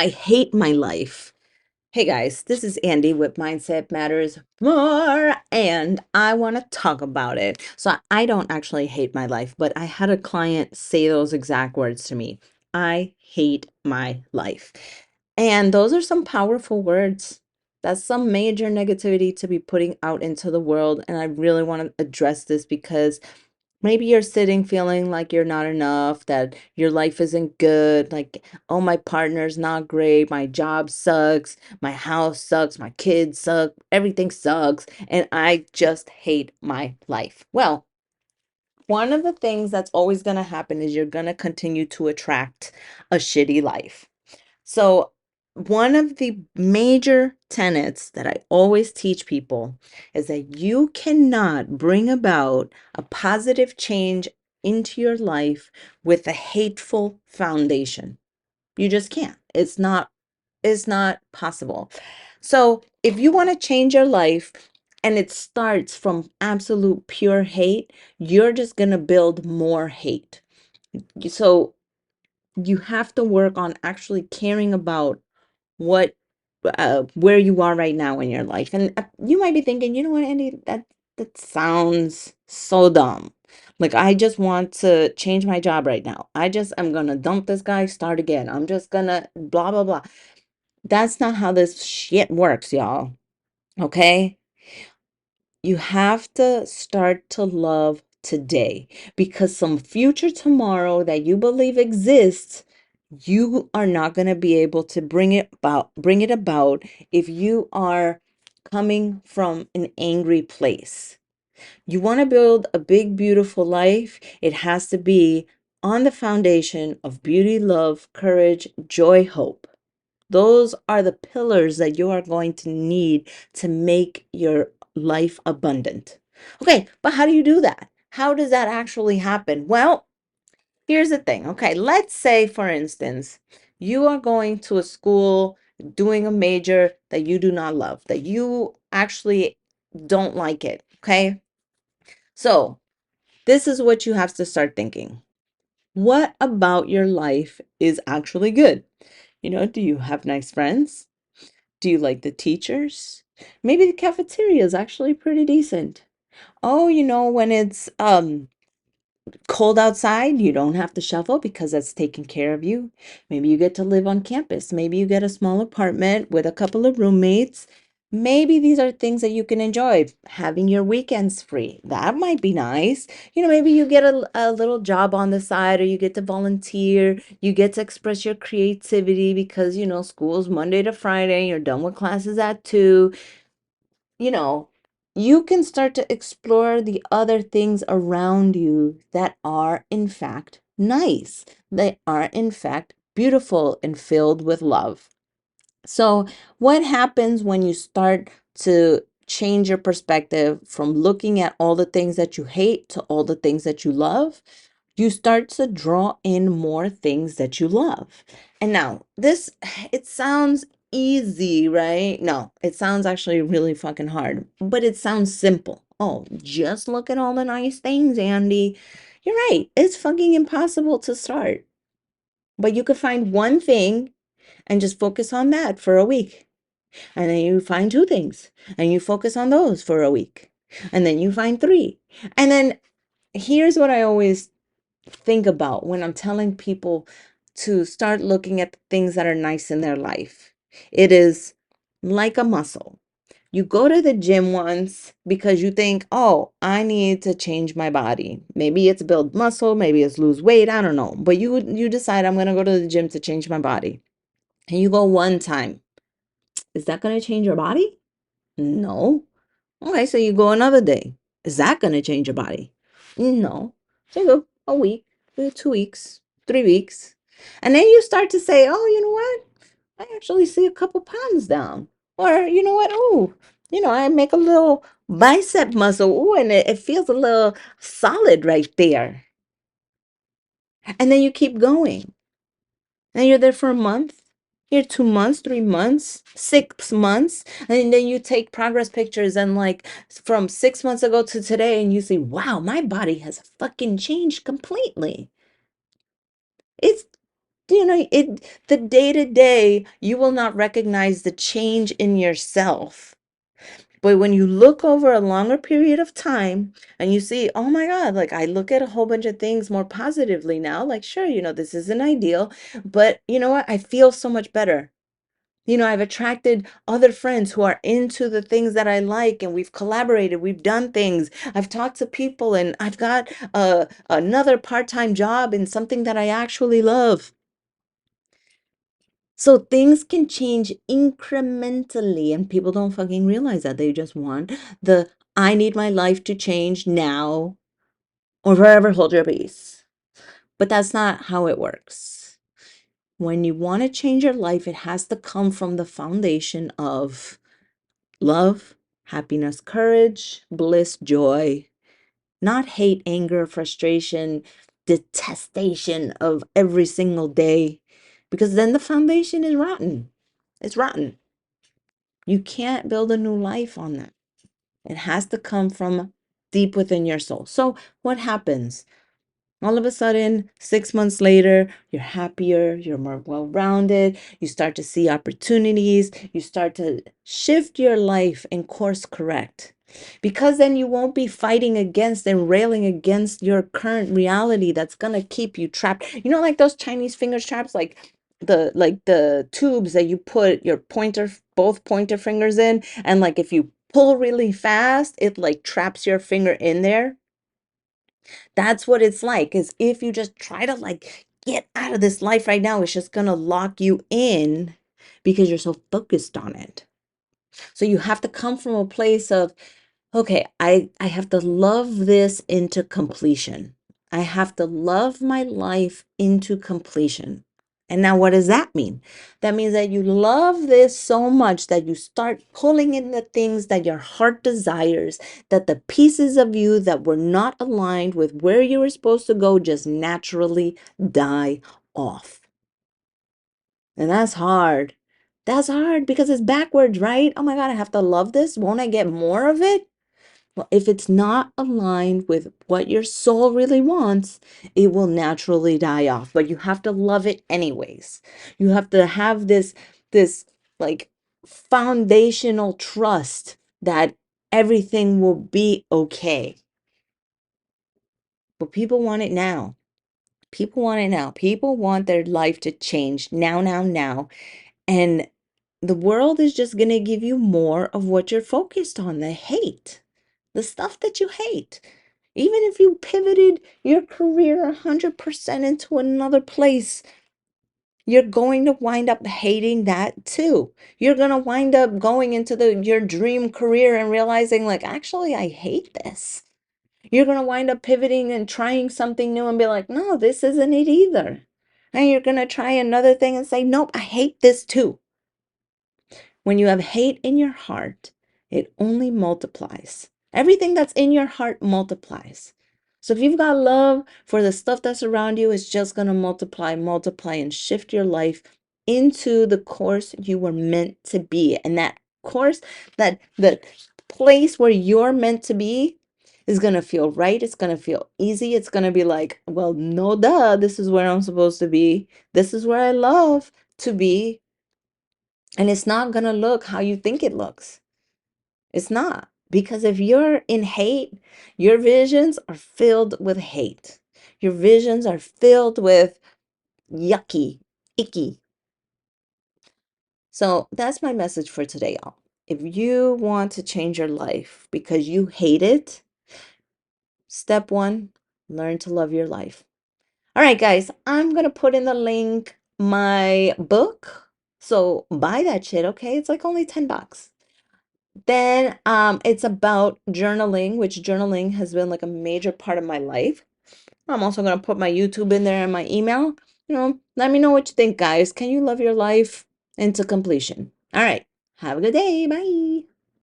I hate my life. Hey guys, this is Andy with Mindset Matters More, and I want to talk about it. So I don't actually hate my life, but I had a client say those exact words to me. I hate my life. And those are some powerful words. That's some major negativity to be putting out into the world. And I really want to address this because maybe you're sitting feeling like you're not enough, that your life isn't good, like, oh, my partner's not great, my job sucks, my house sucks, my kids suck, everything sucks, and I just hate my life. Well, one of the things that's always going to happen is you're going to continue to attract a shitty life. So, one of the major tenets that I always teach people is that you cannot bring about a positive change into your life with a hateful foundation. You just can't. It's not possible. So, if you want to change your life and it starts from absolute pure hate, you're just going to build more hate. So, you have to work on actually caring about what where you are right now in your life. And you might be thinking, you know what, Andy, that sounds so dumb. Like, I just want to change my job right now. I'm gonna dump this guy, start again. I'm just gonna blah blah blah. That's not how this shit works, y'all. Okay? You have to start to love today, because some future tomorrow that you believe exists, you are not going to be able to bring it about if you are coming from an angry place. You want to build a big beautiful life, it has to be on the foundation of beauty, love, courage, joy, hope. Those are the pillars that you are going to need to make your life abundant. Okay, but how do you do that? How does that actually happen? Well, here's the thing. Okay, let's say, for instance, you are going to a school doing a major that you do not love, that you actually don't like it. Okay, so this is what you have to start thinking. What about your life is actually good? Do you have nice friends? Do you like the teachers? Maybe the cafeteria is actually pretty decent. Oh, when it's cold outside, you don't have to shovel because that's taking care of you. Maybe you get to live on campus. Maybe you get a small apartment with a couple of roommates. Maybe these are things that you can enjoy. Having your weekends free. That might be nice. Maybe you get a little job on the side, or you get to volunteer. You get to express your creativity because, school's Monday to Friday. You're done with classes at 2. you know, you can start to explore the other things around you that are, in fact, nice. They are, in fact, beautiful and filled with love. So, what happens when you start to change your perspective from looking at all the things that you hate to all the things that you love? You start to draw in more things that you love. And now, this, it sounds easy, right? No, it sounds actually really fucking hard, but it sounds simple. Oh, just look at all the nice things, Andy. You're right. It's fucking impossible to start. But you could find one thing and just focus on that for a week. And then you find two things and you focus on those for a week. And then you find three. And then here's what I always think about when I'm telling people to start looking at the things that are nice in their life. It is like a muscle. You go to the gym once because you think, oh, I need to change my body. Maybe it's build muscle, maybe it's lose weight, I don't know. But you decide, I'm going to go to the gym to change my body. And you go one time. Is that going to change your body? No. Okay, so you go another day. Is that going to change your body? No. So you go a week, 2 weeks, 3 weeks. And then you start to say, oh, you know what? I actually see a couple pounds down. Or, you know what? Oh, I make a little bicep muscle. Oh, and it feels a little solid right there. And then you keep going. And you're there for a month. You're 2 months, 3 months, 6 months. And then you take progress pictures and, like, from 6 months ago to today, and you see, wow, my body has fucking changed completely. It's the day to day, you will not recognize the change in yourself. But when you look over a longer period of time and you see, oh my God, like I look at a whole bunch of things more positively now, like, sure, this isn't ideal, but you know what? I feel so much better. I've attracted other friends who are into the things that I like, and we've collaborated, we've done things. I've talked to people, and I've got another part-time job in something that I actually love. So things can change incrementally, and people don't fucking realize that. They just want I need my life to change now or forever hold your peace. But that's not how it works. When you want to change your life, it has to come from the foundation of love, happiness, courage, bliss, joy, not hate, anger, frustration, detestation of every single day, because then the foundation is rotten. It's rotten. You can't build a new life on that. It has to come from deep within your soul. So what happens? All of a sudden, 6 months later, you're happier, you're more well-rounded, you start to see opportunities, you start to shift your life and course correct. Because then you won't be fighting against and railing against your current reality that's gonna keep you trapped. Like those Chinese finger traps, like the tubes that you put your both pointer fingers in, and like if you pull really fast, it like traps your finger in there. That's what it's like, is if you just try to like get out of this life right now, it's just gonna lock you in because you're so focused on it. So you have to come from a place of, okay, I have to love this into completion. I have to love my life into completion. And now what does that mean? That means that you love this so much that you start pulling in the things that your heart desires, that the pieces of you that were not aligned with where you were supposed to go just naturally die off. And that's hard. That's hard because it's backwards, right? Oh my God, I have to love this. Won't I get more of it? Well, if it's not aligned with what your soul really wants, it will naturally die off. But you have to love it anyways. You have to have this like foundational trust that everything will be okay. But people want it now. People want it now. People want their life to change now, now, now. And the world is just going to give you more of what you're focused on, the hate, the stuff that you hate. Even if you pivoted your career 100% into another place, you're going to wind up hating that too. You're going to wind up going into your dream career and realizing like, actually, I hate this. You're going to wind up pivoting and trying something new and be like, no, this isn't it either. And you're going to try another thing and say, nope, I hate this too. When you have hate in your heart, it only multiplies. Everything that's in your heart multiplies. So if you've got love for the stuff that's around you, it's just going to multiply, multiply, and shift your life into the course you were meant to be. And that course, that the place where you're meant to be is going to feel right. It's going to feel easy. It's going to be like, well, no duh, this is where I'm supposed to be. This is where I love to be. And it's not going to look how you think it looks. It's not. Because if you're in hate, your visions are filled with hate. Your visions are filled with yucky, icky. So that's my message for today, y'all. If you want to change your life because you hate it, step one, learn to love your life. All right, guys, I'm going to put in the link my book. So buy that shit, okay? It's like only $10. Then it's about journaling, which journaling has been like a major part of my life. I'm also going to put my YouTube in there and my email. Let me know what you think, guys. Can you love your life into completion? All right. Have a good day. Bye.